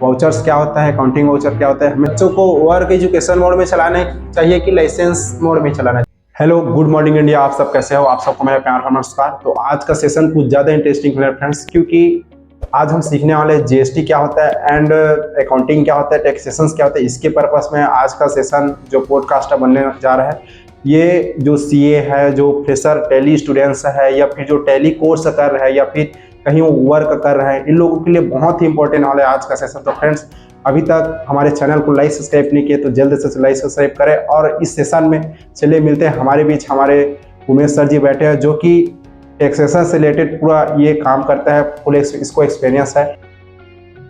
Vouchers क्या होता है, अकाउंटिंग वाउचर क्या होता है, हमें बच्चों को वर्क एजुकेशन मोड में चलाना चाहिए कि लाइसेंस मोड में चलाना चाहिए। हेलो, गुड मॉर्निंग इंडिया, आप सब कैसे हो? आप सबको मेरा प्यार और नमस्कार। तो आज का सेशन कुछ ज़्यादा इंटरेस्टिंग है फ्रेंड्स, क्योंकि आज हम सीखने वाले जीएसटी क्या होता है एंड अकाउंटिंग क्या होता है, टैक्सेशन क्या होता है। इसके पर्पस में आज का सेशन जो पॉडकास्ट बनने जा रहा है, ये जो सीए है, जो फ्रेशर टैली स्टूडेंट्स है, या फिर जो टैली कोर्स कर रहे हैं, या फिर कहीं वर्क कर रहे हैं, इन लोगों के लिए बहुत ही इंपॉर्टेंट वाला है आज का सेशन। तो फ्रेंड्स, अभी तक हमारे चैनल को लाइक सब्सक्राइब नहीं किए तो जल्द से लाइक सब्सक्राइब करें। और इस सेशन में चलिए मिलते हैं, हमारे बीच हमारे उमेश सर जी बैठे हैं, जो कि टैक्सेशन से रिलेटेड पूरा ये काम करता है, फुल इसको एक्सपीरियंस है।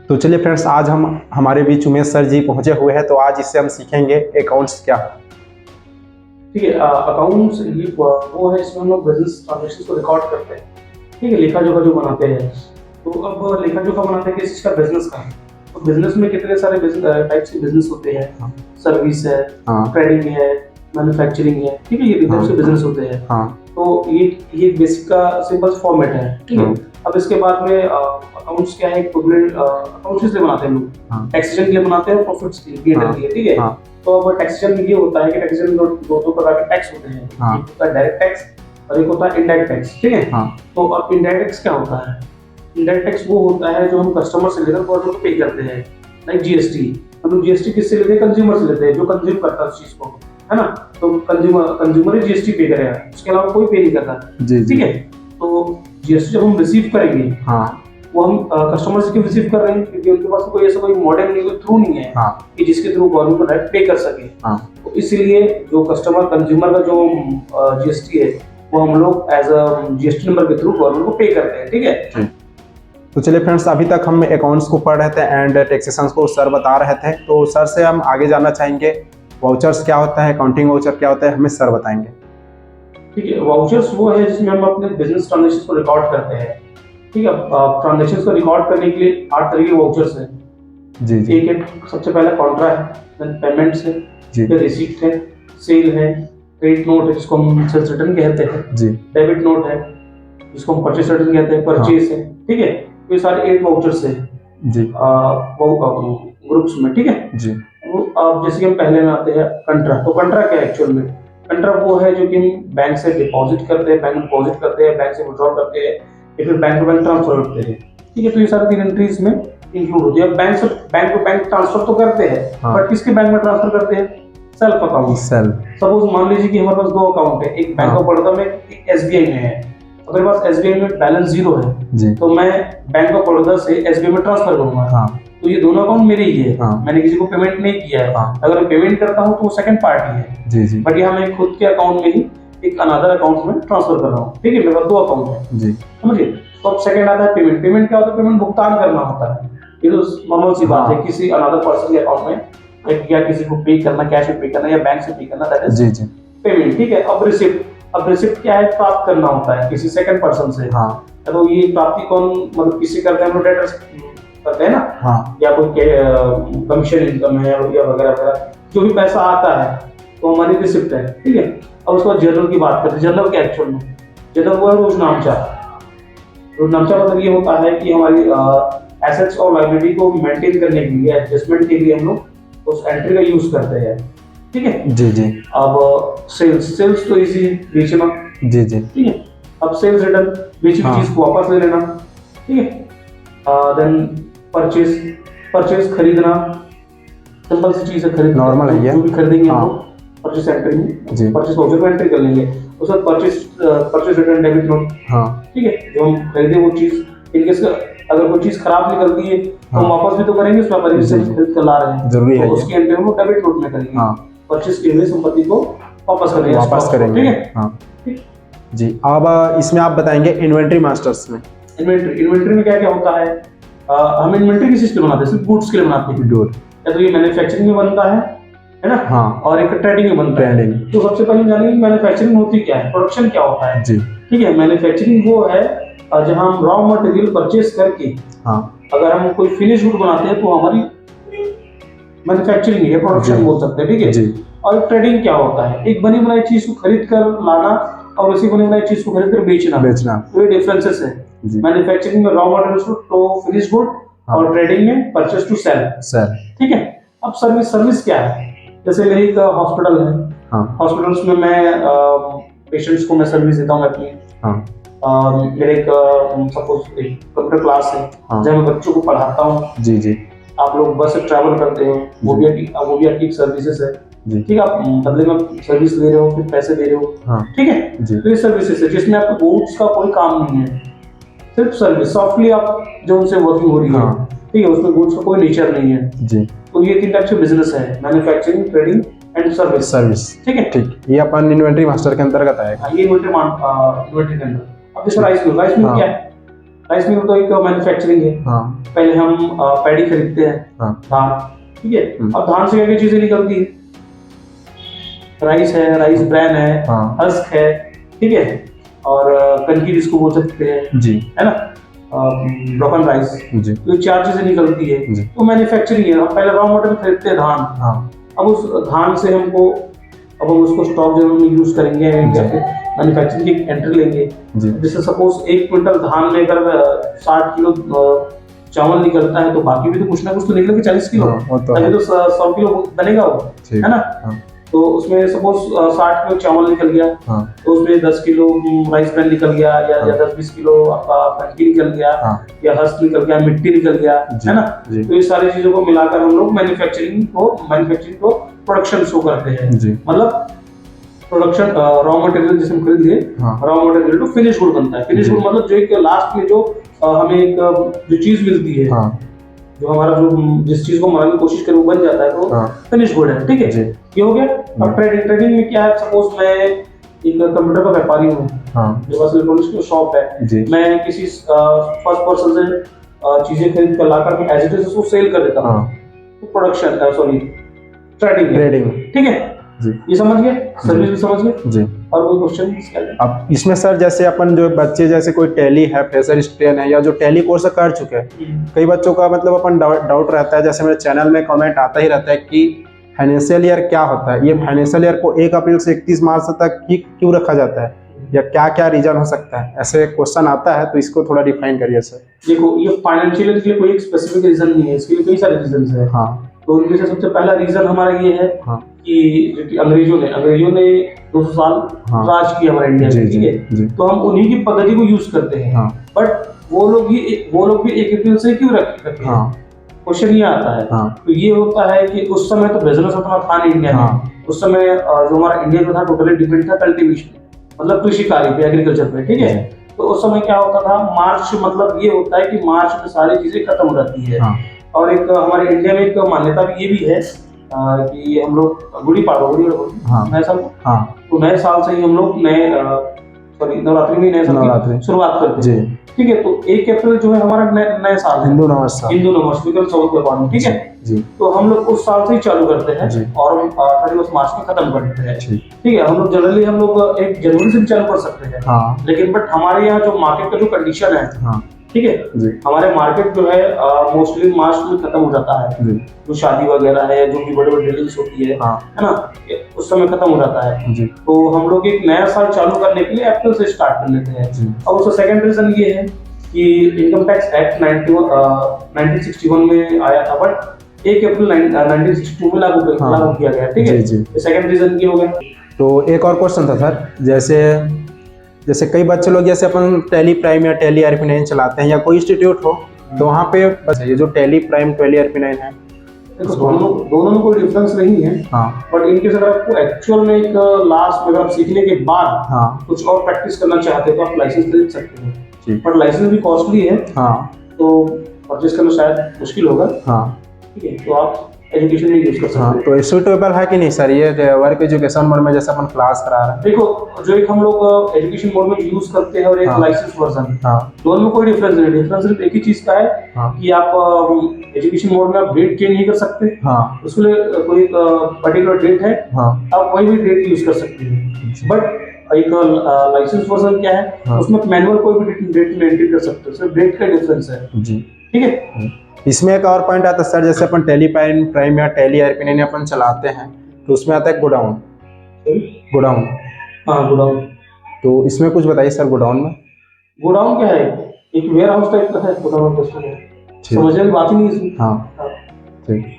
तो चलिए फ्रेंड्स, आज हम हमारे बीच उमेश सर जी पहुंचे हुए हैं, तो आज इससे हम सीखेंगे अकाउंट्स क्या है। ठीक है, अकाउंट्स वो है इसमें हम लोग बिजनेस ट्रांजैक्शंस को रिकॉर्ड करते हैं। ठीक है, लेखा जोखा जो बनाते हैं। तो अब लेखा जोखा बनाते हैं किस चीज़ का? बिजनेस का। तो बिजनेस में कितने सारे टाइप्स के बिजनेस होते हैं। सर्विस है, ट्रेडिंग है, मैन्युफैक्चरिंग है। ठीक है, ये टाइप्स के बिजनेस होते हैं। तो ये बेसिक का सिंपल फॉर्मेट है। ठीक है, अब इसके बाद में अकाउंट्स क्या है? अकाउंट्स किस लिए बनाते हैं लोग? टैक्सेशन के लिए बनाते हैं, प्रॉफिट्स के लिए, P&L के लिए। ठीक है, तो अब टैक्सेशन में ये होता है कि टैक्सेशन में दो प्रकार के टैक्स होते हैं। एक होता है डायरेक्ट टैक्स और एक होता है इनडायरेक्ट टैक्स। ठीक है, तो अब इनडायरेक्ट टैक्स क्या होता है? इनडायरेक्ट टैक्स वो होता है जो हम कस्टमर से लेकर गवर्नमेंट को पे करते हैं। लाइक जीएसटी, हम लोग जीएसटी किससे लेते हैं? कंज्यूमर से लेते हैं, जो कंज्यूम करता है उस चीज को, है ना। तो कंज्यूमर ही जीएसटी पे करेगा, उसके अलावा कोई पे नहीं करता। ठीक है, तो जीएसटी जब हम रिसीव करेंगे, वो हम कस्टमर से क्यों रिसीव कर रहे हैं? क्योंकि उनके पास कोई ऐसा कोई मॉडल नहीं, कोई थ्रू नहीं है कि जिसके थ्रू गवर्नमेंट को डायरेक्ट पे कर सके। तो इसलिए जो कस्टमर कंज्यूमर का जो जीएसटी है, वो हम लोग एज अ जीएसटी नंबर के थ्रू गवर्नमेंट को पे करते हैं। ठीक है, तो चलिए फ्रेंड्स, अभी तक हम अकाउंट्स को पढ़ रहे थे एंड टैक्सेशन को सर बता रहे थे। तो सर से हम आगे जानना चाहेंगे, वाउचर्स क्या होता है, अकाउंटिंग वाउचर क्या होता है, हमें सर बताएंगे। ठीक है, वाउचर्स वो है जिसमें हम अपने बिजनेस ट्रांजैक्शंस को रिकॉर्ड करते हैं। ठीक है, ट्रांजैक्शंस को रिकॉर्ड करने के लिए 8 तरह के वाउचर्स हैं। जी। एक है, सबसे पहला कॉन्ट्रा है, देन पेमेंट्स है, फिर रिसीट है, सेल है, क्रेडिट नोट है जिसको हम सेल्स रिटर्न कहते हैं जी, डेबिट नोट है जिसको हम परचेस रिटर्न कहते हैं, परचेस है। ठीक है, तो ये सारे 8 वाउचर्स है जी, वो ग्रुप्स में। ठीक है जी। अब जैसे कि हम पहले में आते हैं कंट्रा। तो कंट्रा क्या है एक्चुअल में? कंट्रा वो है जो कि हम बैंक से डिपॉजिट करते हैं, बैंक में डिपॉजिट करते हैं, बैंक से विड्रॉल करते हैं, या फिर बैंक टू बैंक ट्रांसफर करते हैं। ठीक है, तो ये सारी 3 एंट्रीज में इंक्लूड होती है। बैंक से बैंक टू बैंक ट्रांसफर तो करते हैं, बट किसके बैंक में ट्रांसफर करते हैं? Self account. सपोज मान लीजिए कि हमारे पास 2 अकाउंट है, एक बैंक ऑफ बड़ौदा में, एक एसबीआई में है। अगर मेरे पास एसबीआई में बैलेंस 0 है तो मैं बैंक ऑफ बड़ौदा से एसबीआई में ट्रांसफर करूंगा। तो ये दोनों अकाउंट मेरे ही है। मैंने किसी को पेमेंट नहीं किया है। अगर मैं पेमेंट करता हूँ तो वो सेकंड पार्टी है, बट यहाँ मैं खुद के अकाउंट में ही एक अनदर अकाउंट में ट्रांसफर कर रहा हूँ। ठीक है, मेरे पास 2 अकाउंट है, समझिए। तो अब सेकंड आता है पेमेंट। पेमेंट क्या होता है? पेमेंट भुगतान करना होता है। ये तो नॉर्मल सी बात है, किसी अनदर पर्सन के अकाउंट में या किसी को पे करना, कैश में पे करना या बैंक से पे करना, दैट इज पेमेंट। ठीक है, अब रिसिप्ट। अब रिसिप्ट क्या है? प्राप्त करना होता है किसी सेकंड पर्सन से। तो ये प्राप्ति कौन, मतलब किसी करते हैं? हम लोग डेटर्स करते हैं ना, या कोई कमीशन इनकम है या वगैरह वगैरह, जो भी पैसा आता है तो हमारी रिसिप्ट है। ठीक है, अब उसके बाद जर्नल की बात करते हैं। जर्नल क्या एक्चुअल में? जर्नल वो है रोजनामचा। रोजनामचा मतलब ये होता है कि हमारी एसेट्स और लायबिलिटी को मेंटेन करने के लिए, एडजस्टमेंट के लिए हम लोग उस एंट्री का यूज करते हैं। ठीक है जी। अब सेल्स तो इजी बेचना जी। ठीक है, अब सेल्स रिटर्न, बेची हुई चीज को वापस ले लेना। ठीक है, देन परचेस खरीदना, सिंपल सी चीज है, खरीद नॉर्मल है, जो भी खरीदेंगे हम लोग परचेस एंट्री में, परचेस वाउचर में एंट्री कर लेंगे। उसके बाद परचेस रिटर्न, डेबिट नोट। ठीक है, जो हम खरीदे वो चीज, इनकेस अगर कोई चीज खराब निकलती है तो हम वापस भी तो करेंगे, उसमें खरीद कर ला रहे हैं, जरूरी है, उसकी एंट्री हम डेबिट नोट में करेंगे। परचेस की हुई संपत्ति को वापस करेंगे। ठीक है जी। अब इसमें आप बताएंगे इन्वेंट्री मास्टर्स में। इन्वेंट्री में क्या क्या होता है? हम इन्वेंट्री किस चीज के लिए बनाते हैं? सिर्फ गुड्स के लिए बनाते हैं। गुड, या तो ये मैन्युफैक्चरिंग में बनता है ना, और एक ट्रेडिंग में बनता है। तो सबसे पहले जानेंगे मैन्युफैक्चरिंग होती क्या है, प्रोडक्शन क्या होता है जी। ठीक है, मैन्युफैक्चरिंग वो है जहां हम रॉ मटेरियल परचेस करके अगर हम कोई फिनिश गुड बनाते हैं तो हमारी मैन्युफैक्चरिंग है, प्रोडक्शन बोल सकते हैं। ठीक है जी। और ट्रेडिंग क्या होता है? एक बनी बनाई चीज को खरीद कर लाना और उसी बनी बनाई चीज को खरीद कर बेचना। तो ये डिफरेंसेस है। मैन्युफैक्चरिंग में रॉ मटेरियल्स तो फिनिश गुड हाँ। और ट्रेडिंग में परचेस टू सेल। सर ठीक है। अब सर्विस क्या है? जैसे मेरी एक हॉस्पिटल है, हाँ हॉस्पिटल्स में मैं पेशेंट्स को मैं सर्विस देता हूँ अपनी। हाँ मेरे एक सपोज एक कंप्यूटर क्लास है हाँ। जब मैं बच्चों को पढ़ाता हूँ। जी जी आप लोग बस से ट्रैवल करते हो, वो भी आपकी एक सर्विसेज है। जी ठीक है, आप बदले में सर्विस दे रहे हो, फिर पैसे दे रहे हो। हाँ ठीक है, जी तो ये सर्विसेज है जिसमें आपको गुड्स का कोई काम नहीं है, सिर्फ सर्विस सॉफ्टली आप जो उनसे वर्किंग हो रही है। हाँ। ठीक है, उसमें गुड्स का कोई नेचर नहीं है। जी। तो ये 3 टाइप के बिजनेस है, manufacturing, trading and service. Service ठीक है, ठीक, ये अपन इन्वेंट्री मास्टर के अंतर्गत आएगा। ये इन्वेंट्री के अंदर। अब जैसे राइस मिल हाँ। क्या है? राइस मिल तो एक मैन्युफैक्चरिंग है। हाँ पहले हम पैडी खरीदते हैं, हाँ धान। ठीक है, अब धान से क्या क्या चीजें निकलती है? राइस है, राइस ब्रैन है, हाँ हस्क है। ठीक है, और कनकी जिसको बोल सकते हैं, जी है ना, ब्रोकन राइस। जी तो 4 चीजें निकलती है। जी। तो मैन्युफैक्चरिंग है। हम पहले रॉ मटेरियल खरीदते हैं धान। हाँ अब उस धान से अब हम उसको स्टॉक जो हम यूज करेंगे या फिर मैन्युफैक्चरिंग की एंट्री लेंगे। जी जैसे सपोज 1 क्विंटल धान में अगर 60 किलो चावल निकलता है तो बाकी भी तो कुछ ना कुछ तो निकलेगा, 40 किलो। हाँ, वो तो तभी है। तो 100 किलो बनेगा वो, ठीक है ना। हाँ तो उसमें सपोज 60 किलो चावल निकल गया, हाँ तो उसमें 10 किलो राइस ब्रैन निकल गया, या हाँ। 10-20 किलो आपका कनकी निकल गया, हाँ या हस्क निकल गया, मिट्टी निकल गया, जी, है ना। जी। तो ये सारी चीजों को मिलाकर हम लोग मैन्युफैक्चरिंग को प्रोडक्शन शो करते हैं। जी मतलब प्रोडक्शन रॉ मटेरियल जिसे हम खरीद लिए, हाँ raw material to finish good बनता है। फिनिश जी। गुड मतलब जो एक लास्ट में जो हमें एक जो चीज मिलती है, हाँ जो हमारा जो जिस चीज को बनाने की कोशिश करे वो बन जाता है, तो हाँ फिनिश गुड है। ठीक है, जी। ये हो गया। अब ट्रेडिंग में क्या है? सपोज मैं एक कंप्यूटर का व्यापारी हूँ, हाँ मेरे पास इलेक्ट्रॉनिक्स की शॉप है। जी मैं किसी फर्स्ट पर्सन से चीजें खरीद कर लाकर मैं एज इट इज उसको सेल कर देता हूँ। हाँ तो प्रोडक्शन सॉरी ट्रेडिंग। ट्रेडिंग ठीक है, जी ये समझ गए, सर्विस भी समझ गए। जी। और कोई क्वेश्चन? अब इसमें सर जैसे अपन जो बच्चे जैसे कोई टैली है, फ्रेशर स्ट्रेन है, या जो टैली कोर्स कर चुके हैं, कई बच्चों का मतलब अपन डाउट रहता है, जैसे मेरे चैनल में कमेंट आता ही रहता है कि फाइनेंशियल ईयर क्या होता है, ये फाइनेंशियल ईयर को 1 अप्रैल से 31 मार्च तक ही क्यों रखा जाता है, या क्या क्या रीजन हो सकता है? ऐसे क्वेश्चन आता है, तो इसको थोड़ा डिफाइन करिए सर। देखो, ये फाइनेंशियल ईयर के लिए कोई एक स्पेसिफिक रीजन नहीं है, इसके लिए कई सारे रीजन है। हाँ तो उनमें से सबसे पहला रीजन हमारा ये है हाँ कि अंग्रेजों ने 200 साल हाँ। राज किया हमारे इंडिया में। जी, ठीक है, जी। तो हम उन्हीं की पद्धति को यूज करते हैं। हाँ बट वो लोग भी 1 अप्रैल से क्यों रखते हैं? हाँ क्वेश्चन ये आता है। हाँ तो ये होता है कि उस समय तो बिजनेस उतना था नहीं इंडिया में। हाँ। उस समय जो हमारा इंडिया में था टोटली डिपेंड था कल्टीवेशन, मतलब कृषि कार्य पे, एग्रीकल्चर पे। ठीक है, तो उस समय क्या होता था, मार्च मतलब ये होता है कि मार्च में सारी चीजें खत्म हो जाती है। हाँ। और एक हमारे इंडिया में एक मान्यता भी ये भी है कि हम लोग गुड़ी पाड़ो हाँ। नए साल, हाँ तो नए साल से ही हम लोग नवरात्रि में नए साल नवरात्रि की शुरुआत करते जी। हैं। ठीक है, तो 1 अप्रैल जो है हमारा नए साल है, हिंदू नववर्ष। हिंदू नववर्ष चौथ के अकॉर्डिंग। ठीक है, जी तो हम लोग उस साल से ही चालू करते हैं जी। और 31 मार्च में खत्म कर देते हैं। ठीक। ठीक है, हम लोग जनरली 1 जनवरी से भी चालू कर सकते हैं। हाँ लेकिन बट हमारे यहाँ जो मार्केट का जो कंडीशन है, हाँ ठीक है, जी हमारे मार्केट जो है मोस्टली मार्च में खत्म हो जाता है। जी जो शादी वगैरह है, जो भी बड़े बड़े डीलिंग्स होती है हाँ है ना, उस समय खत्म हो जाता है। जी तो हम लोग एक नया साल चालू करने के लिए अप्रैल से स्टार्ट कर लेते हैं। जी। और उसका सेकंड रीजन ये है कि इनकम टैक्स एक्ट 1961 में आया था, बट 1 अप्रैल 1962 में लागू किया गया। ठीक है, जी, जी। सेकंड रीजन ये हो गया। तो एक और क्वेश्चन था सर, जैसे कई बच्चे लोग जैसे अपन टैली प्राइम या टैली RP9 चलाते हैं, या कोई इंस्टीट्यूट हो, तो वहाँ पे बस ये जो टैली प्राइम टैली RP9 है, देखो दोनों में कोई डिफरेंस नहीं है। हाँ बट इनके अगर आपको एक्चुअल में एक लास्ट में अगर आप सीखने के बाद हाँ कुछ और प्रैक्टिस करना चाहते हो तो आप लाइसेंस खरीद सकते हो। जी बट लाइसेंस भी कॉस्टली है, हाँ तो परचेस करना शायद मुश्किल होगा। हाँ ठीक है, तो आप एजुकेशन में यूज कर सकते हाँ। हैं। तो सूटेबल है कि नहीं सर ये वर्क एजुकेशन मोड में जैसे अपन क्लास करा रहे हैं? देखो, जो एक हम लोग एजुकेशन मोड में यूज करते हैं और एक हाँ। लाइसेंस वर्जन, हाँ दोनों में कोई डिफरेंस नहीं। डिफरेंस सिर्फ एक ही चीज का है हाँ कि आप एजुकेशन मोड में आप डेट चेंज नहीं कर सकते। हाँ उसके लिए कोई पर्टिकुलर डेट है, हाँ आप कोई भी डेट यूज कर सकते हैं। बट एक लाइसेंस वर्जन क्या है, हाँ। उसमें मैनुअल कोई भी डेट में एंट्री कर सकते हो, सिर्फ डेट का डिफरेंस है। जी। ठीक है, इसमें एक और पॉइंट आता है सर, जैसे अपन टैली प्राइम या टैली RP9 अपन चलाते हैं, तो उसमें आता है गोडाउन। हाँ, गोडाउन। तो इसमें कुछ बताइए सर, गोडाउन में। गोडाउन क्या है? एक वेयर हाउस टाइप का है गोडाउन। ठीक समझने की बात ही नहीं इसमें। हाँ ठीक।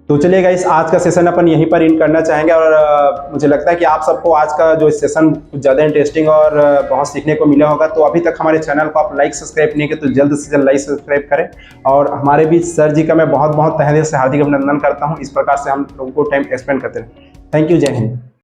तो चलिए गाइस, आज का सेशन अपन यहीं पर इन करना चाहेंगे और मुझे लगता है कि आप सबको आज का जो सेशन कुछ ज़्यादा इंटरेस्टिंग और बहुत सीखने को मिला होगा। तो अभी तक हमारे चैनल को आप लाइक सब्सक्राइब नहीं किए तो जल्द से जल्द लाइक सब्सक्राइब करें। और हमारे बीच सर जी का मैं बहुत बहुत तहे दिल से हार्दिक अभिनंदन करता हूँ, इस प्रकार से हम लोगों को टाइम स्पेंड करते हैं। थैंक यू, जय हिंद।